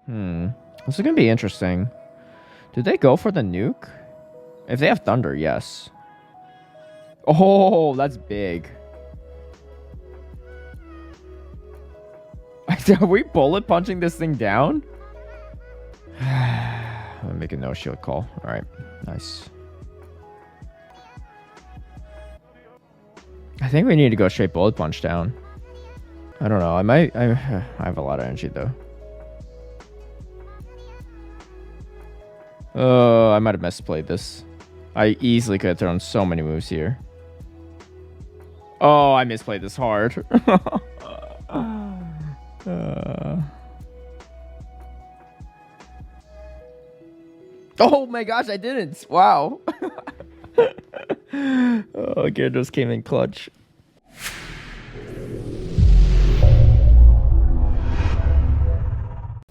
This is gonna be interesting. Do they go for the nuke? If they have thunder, yes. Oh, that's big. Are we bullet punching this thing down? I'm gonna make a no shield call. All right, nice. I think we need to go straight bullet punch down. I don't know. I have a lot of energy though. Oh, I might have misplayed this. I easily could have thrown so many moves here. Oh, I misplayed this hard. Oh my gosh, I didn't. Wow. Oh, Gyarados came in clutch.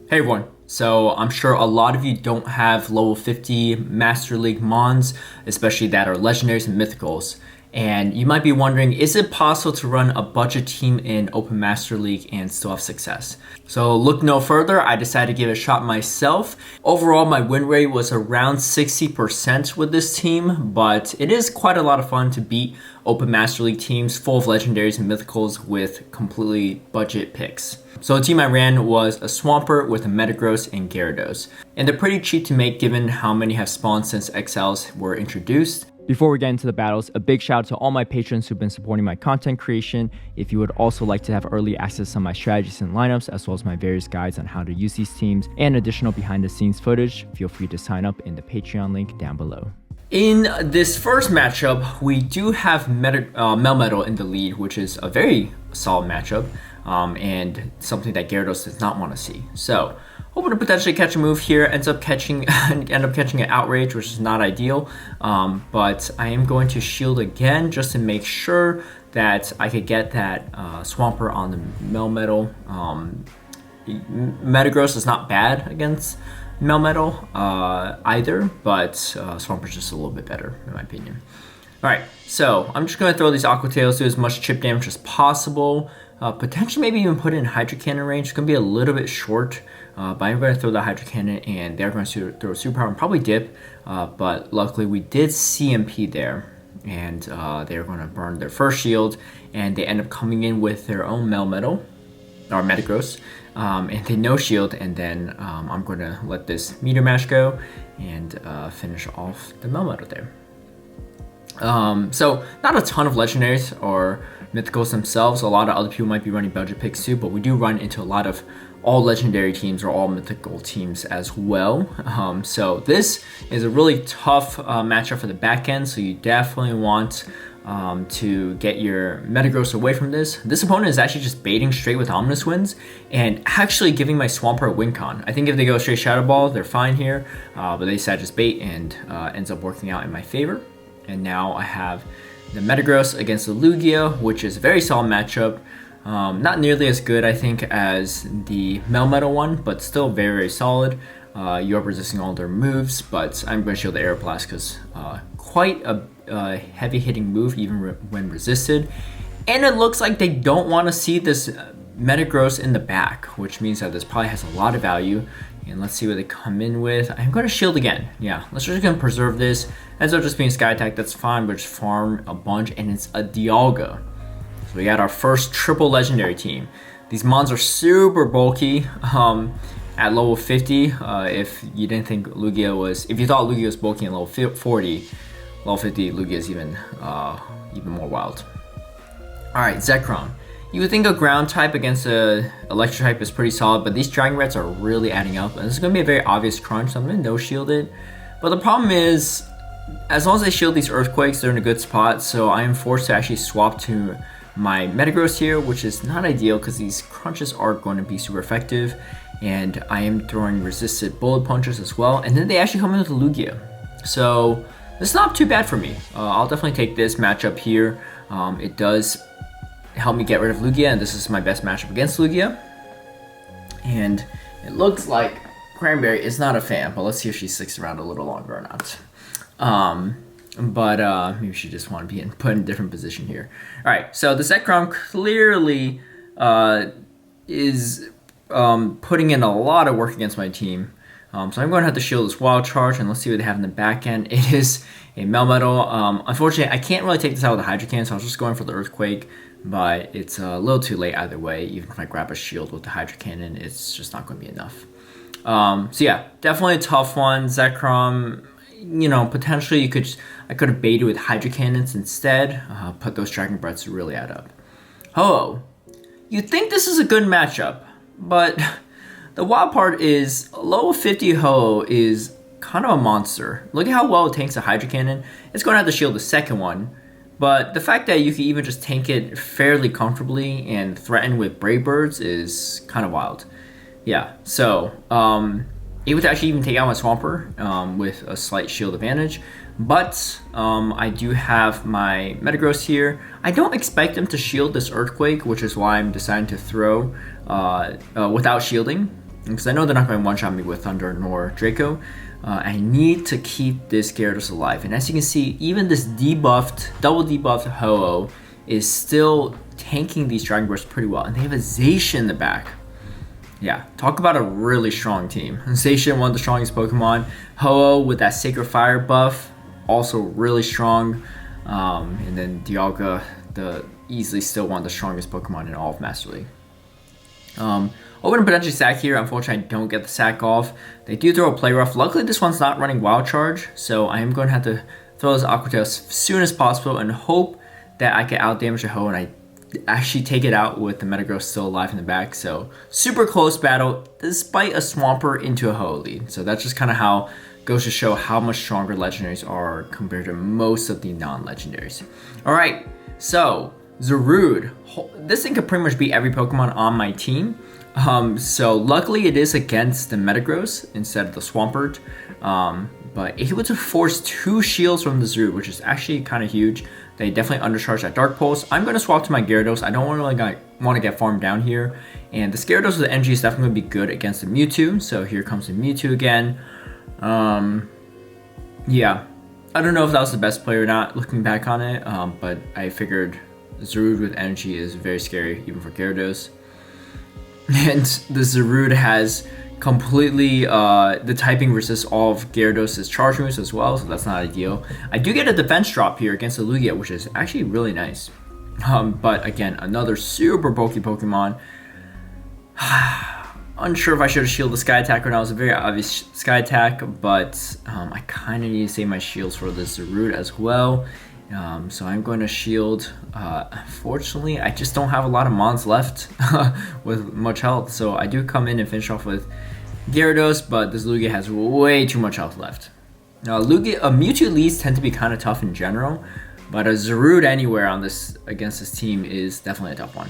Hey everyone, so I'm sure a lot of you don't have level 50 Master League Mons, especially that are Legendaries and Mythicals. And you might be wondering, is it possible to run a budget team in Open Master League and still have success? So look no further, I decided to give it a shot myself. Overall, my win rate was around 60% with this team, but it is quite a lot of fun to beat Open Master League teams full of Legendaries and Mythicals with completely budget picks. So the team I ran was a Swampert with a Metagross and Gyarados. And they're pretty cheap to make given how many have spawned since XLs were introduced. Before we get into the battles, a big shout out to all my patrons who've been supporting my content creation. If you would also like to have early access to my strategies and lineups, as well as my various guides on how to use these teams and additional behind the scenes footage, feel free to sign up in the Patreon link down below. In this first matchup, we do have Melmetal in the lead, which is a very solid matchup and something that Gyarados does not want to see. So, hoping to potentially catch a move here, end up catching an Outrage, which is not ideal, but I am going to shield again just to make sure that I could get that Swampert on the Melmetal. Metagross is not bad against Melmetal either, but Swampert's just a little bit better in my opinion. Alright, so I'm just going to throw these Aqua Tails, do as much chip damage as possible, potentially maybe even put it in Hydro Cannon range. It's going to be a little bit short, but I'm going to throw the Hydro Cannon and they're going to throw a Superpower and probably dip, but luckily we did CMP there, and they're going to burn their first shield, and they end up coming in with their own Melmetal, or Metagross, and they no shield, and then I'm going to let this Meteor Mash go and finish off the Melmetal there. So not a ton of Legendaries or Mythicals themselves. A lot of other people might be running budget picks too, but we do run into a lot of all Legendary teams or all Mythical teams as well. So this is a really tough matchup for the back end, so you definitely want to get your Metagross away from this. This opponent is actually just baiting straight with Ominous Winds and actually giving my Swampert a win con. I think if they go straight Shadow Ball, they're fine here, but they decide to just bait and ends up working out in my favor. And now I have the Metagross against the Lugia, which is a very solid matchup. Not nearly as good, I think, as the Melmetal one, but still very, very solid. You're resisting all their moves, but I'm going to shield the Aeroblast because quite a heavy-hitting move even when resisted. And it looks like they don't want to see this Metagross in the back, which means that this probably has a lot of value. And let's see what they come in with. I'm going to shield again. Yeah, let's just going to preserve this. Ends up just being Sky Attack, that's fine, but just farm a bunch, and it's a Dialga. So we got our first triple Legendary team. These Mons are super bulky at level 50. If you didn't think Lugia was, if you thought Lugia was bulky at level 40, level 50 Lugia is even more wild. All right, Zekrom. You would think a ground type against a electric type is pretty solid, but these Dragon Rats are really adding up, and this is going to be a very obvious crunch, so I'm going to no shield it. But the problem is, as long as they shield these Earthquakes, they're in a good spot, so I am forced to actually swap to my Metagross here, which is not ideal because these crunches aren't going to be super effective, and I am throwing resisted bullet punches as well, and then they actually come in with Lugia. So this is not too bad for me. I'll definitely take this matchup here. It does help me get rid of Lugia, and this is my best matchup against Lugia. And it looks like Cranberry is not a fan, but let's see if she sticks around a little longer or not. Maybe she just want to be put in a different position here. All right, so the Zekrom clearly is putting in a lot of work against my team. So I'm going to have to shield this Wild Charge, and let's see what they have in the back end. It is a Melmetal. Unfortunately, I can't really take this out with a Hydro Cannon, so I was just going for the Earthquake, but it's a little too late either way. Even if I grab a shield with the Hydro Cannon, it's just not going to be enough. So yeah, definitely a tough one. Zekrom, you know, potentially I could have baited with Hydro Cannons instead, but those Dragon Breaths really add up. Ho-Oh, you'd think this is a good matchup, but the wild part is low 50 Ho-Oh is kind of a monster. Look at how well it tanks a Hydro Cannon. It's going to have to shield the second one, but the fact that you can even just tank it fairly comfortably and threaten with Brave Birds is kind of wild. Yeah, so able to actually even take out my Swampert with a slight shield advantage, but I do have my Metagross here. I don't expect them to shield this Earthquake, which is why I'm deciding to throw without shielding, because I know they're not going to one-shot me with Thunder nor Draco. I need to keep this Gyarados alive, and as you can see, even this double debuffed Ho-Oh is still tanking these Dragon Bursts pretty well, and they have a Zacian in the back. Yeah, talk about a really strong team. Zacian, one of the strongest Pokemon. Ho-Oh with that Sacred Fire buff, also really strong. And then Dialga, easily still one of the strongest Pokemon in all of Master League. Open to potentially sack here. Unfortunately, I don't get the sack off. They do throw a Play Rough. Luckily, this one's not running Wild Charge, so I am going to have to throw this Aqua Tail as soon as possible and hope that I can out-damage the Ho and I actually take it out with the Metagross still alive in the back. So super close battle despite a Swampert into a Ho lead. So that's just kind of how goes to show how much stronger legendaries are compared to most of the non-legendaries. All right, so Zarude. This thing could pretty much beat every Pokemon on my team. So luckily it is against the Metagross instead of the Swampert. But able to force 2 shields from the Zarude, which is actually kind of huge. They definitely undercharge that Dark Pulse. I'm going to swap to my Gyarados. I don't really want to get farmed down here. And this Gyarados with the energy is definitely going to be good against the Mewtwo. So here comes the Mewtwo again. Yeah, I don't know if that was the best play or not looking back on it. But I figured Zarude with energy is very scary even for Gyarados. And the Zarude has completely the typing resists all of Gyarados' charge moves as well, so that's not ideal. I do get a defense drop here against the Lugia, which is actually really nice. But again, another super bulky Pokemon. Unsure if I should have shielded the Sky Attack or not. It was a very obvious Sky Attack, but I kind of need to save my shields for the Zarude as well. So I'm going to shield. Fortunately, I just don't have a lot of mons left with much health. So I do come in and finish off with Gyarados, but this Lugia has way too much health left. Mewtwo leads tend to be kind of tough in general, but a Zarude anywhere on against this team is definitely a tough one.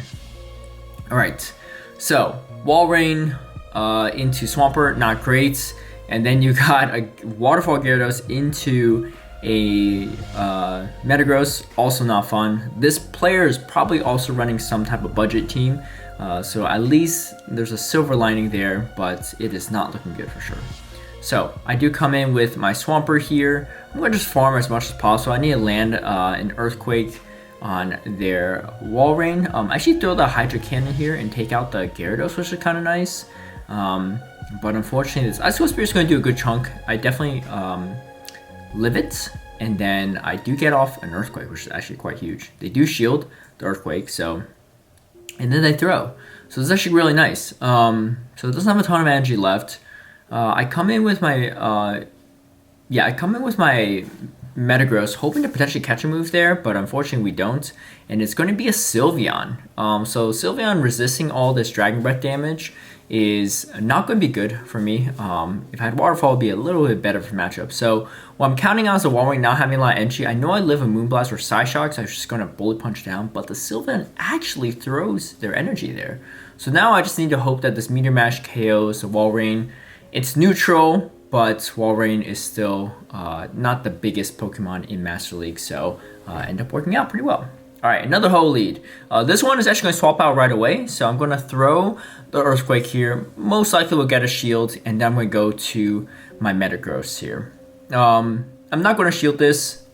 All right, so Walrein into Swampert, not great. And then you got a Waterfall Gyarados into a Metagross, also not fun. This player is probably also running some type of budget team, so at least there's a silver lining there, but it is not looking good for sure. So I do come in with my Swampert here. I'm going to just farm as much as possible. I need to land an Earthquake on their Walrein. I actually throw the Hydro Cannon here and take out the Gyarados, which is kind of nice. But unfortunately, this Ice Cold Spirit is going to do a good chunk. I definitely live it, and then I do get off an Earthquake, which is actually quite huge. They do shield the Earthquake, so, and then they throw. So it's actually really nice. So it doesn't have a ton of energy left. I come in with my Metagross, hoping to potentially catch a move there, but unfortunately we don't. And it's going to be a Sylveon. So Sylveon resisting all this Dragon Breath damage is not going to be good for me. If I had Waterfall, it would be a little bit better for matchup. So what I'm counting on is the Walrein not having a lot of energy. I know I live a Moonblast or Psyshock, so I'm just going to Bullet Punch down, but the Sylveon actually throws their energy there. So now I just need to hope that this Meteor Mash KOs the Walrein. It's neutral, but Walrein is still not the biggest Pokemon in Master League, so end up working out pretty well. All right, another Ho lead. This one is actually going to swap out right away, so I'm going to throw the Earthquake here. Most likely we'll get a shield, and then I'm going to go to my Metagross here. I'm not going to shield this,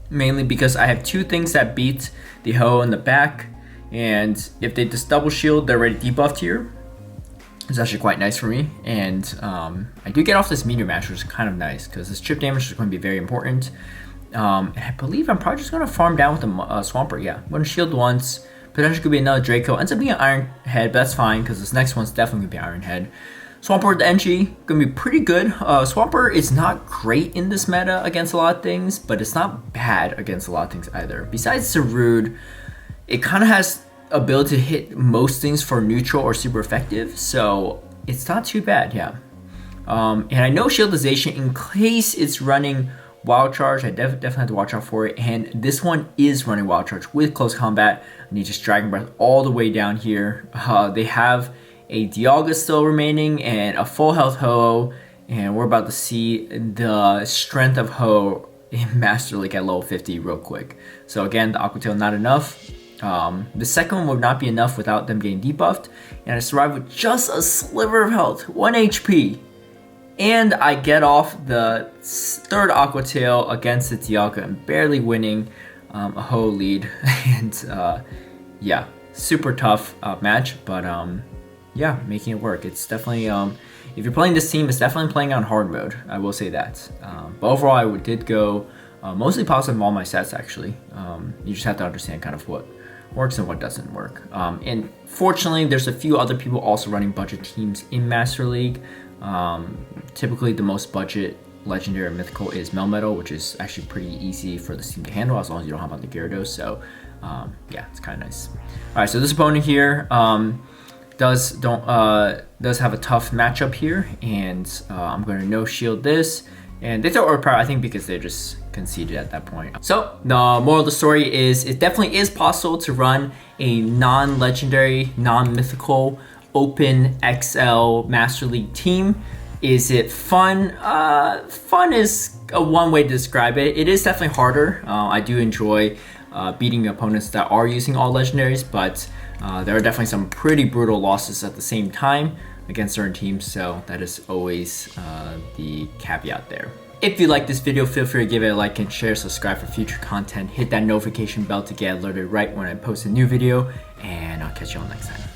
mainly because I have 2 things that beat the Ho in the back, and if they just double shield, they're already debuffed here. It's actually quite nice for me, and I do get off this Meteor Mash, which is kind of nice because this chip damage is going to be very important. And I believe I'm probably just going to farm down with the Swampert. Yeah, I'm going to shield once. Potentially could be another Draco. Ends up being an Iron Head, but that's fine because this next one's definitely going to be Iron Head. Swampert, the NG, going to be pretty good. Swampert is not great in this meta against a lot of things, but it's not bad against a lot of things either. Besides Zarude, it kind of has ability to hit most things for neutral or super effective, so it's not too bad, yeah. And I know shieldization, in case it's running Wild Charge, I definitely have to watch out for it, and this one is running Wild Charge with close combat. I need just Dragon Breath all the way down here. They have a Dialga still remaining and a full health Ho, and we're about to see the strength of Ho in Master League at level 50 real quick. So again, the Aqua Tail not enough. The second one would not be enough without them getting debuffed, and I survive with just a sliver of health, 1 HP, and I get off the third Aqua Tail against the Dialga and barely winning a Ho lead, and yeah, super tough match, but yeah, making it work. It's definitely, if you're playing this team, it's definitely playing on hard mode, I will say that. But overall, I did go mostly positive on all my sets actually. You just have to understand kind of what works and what doesn't work. And fortunately, there's a few other people also running budget teams in Master League. Typically, the most budget legendary and mythical is Melmetal, which is actually pretty easy for this team to handle as long as you don't have on the Gyarados. So yeah, it's kind of nice. All right, so this opponent here does have a tough matchup here, and I'm going to no shield this. And they throw Earth Power, I think, because they just conceded at that point. So the moral of the story is it definitely is possible to run a non-legendary, non-mythical, open XL Master League team. Is it fun? Fun is one way to describe it. It is definitely harder. I do enjoy beating opponents that are using all legendaries, but there are definitely some pretty brutal losses at the same time against certain teams, so that is always the caveat there. If you like this video, feel free to give it a like and share, subscribe for future content, hit that notification bell to get alerted right when I post a new video, and I'll catch you all next time.